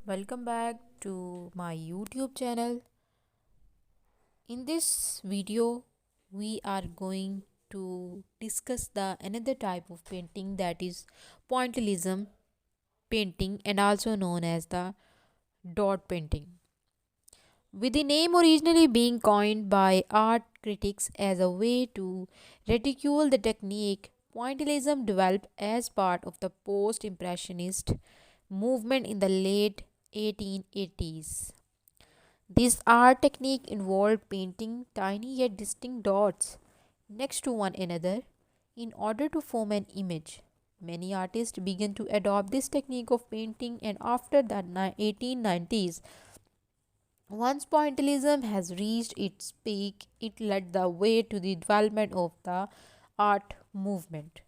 Welcome back to my YouTube channel. In this video, we are going to discuss the another type of painting, that is pointillism painting, and also known as the dot painting. With the name originally being coined by art critics as a way to ridicule the technique, pointillism developed as part of the post-impressionist movement in the late 1880s. This art technique involved painting tiny yet distinct dots next to one another in order to form an image. Many artists began to adopt this technique of painting, and after the 1890s, once pointillism has reached its peak, it led the way to the development of the art movement.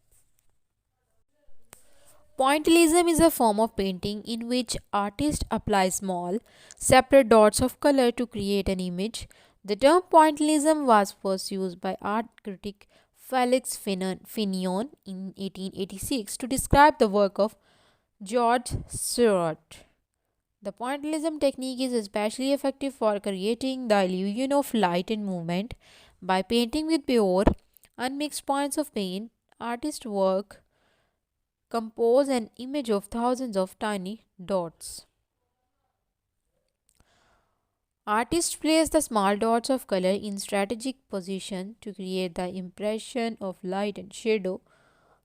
Pointillism is a form of painting in which artists apply small, separate dots of color to create an image. The term pointillism was first used by art critic Felix Finion in 1886 to describe the work of George Seurat. The pointillism technique is especially effective for creating the illusion of light and movement. By painting with pure, unmixed points of paint, artists work compose an image of thousands of tiny dots. Artists place the small dots of color in strategic position to create the impression of light and shadow.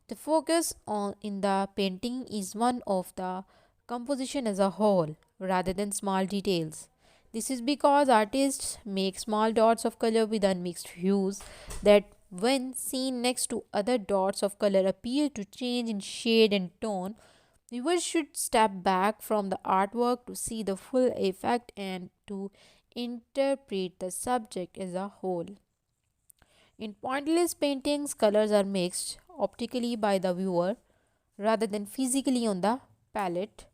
The focus on in the painting is one of the composition as a whole rather than small details. This is because artists make small dots of color with unmixed hues that, when seen next to other dots of color, appear to change in shade and tone. Viewers should step back from the artwork to see the full effect and to interpret the subject as a whole. In pointless paintings, colors are mixed optically by the viewer rather than physically on the palette.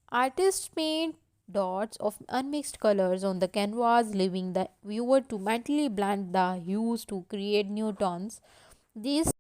Artists paint dots of unmixed colors on the canvas, leaving the viewer to mentally blend the hues to create new tones. This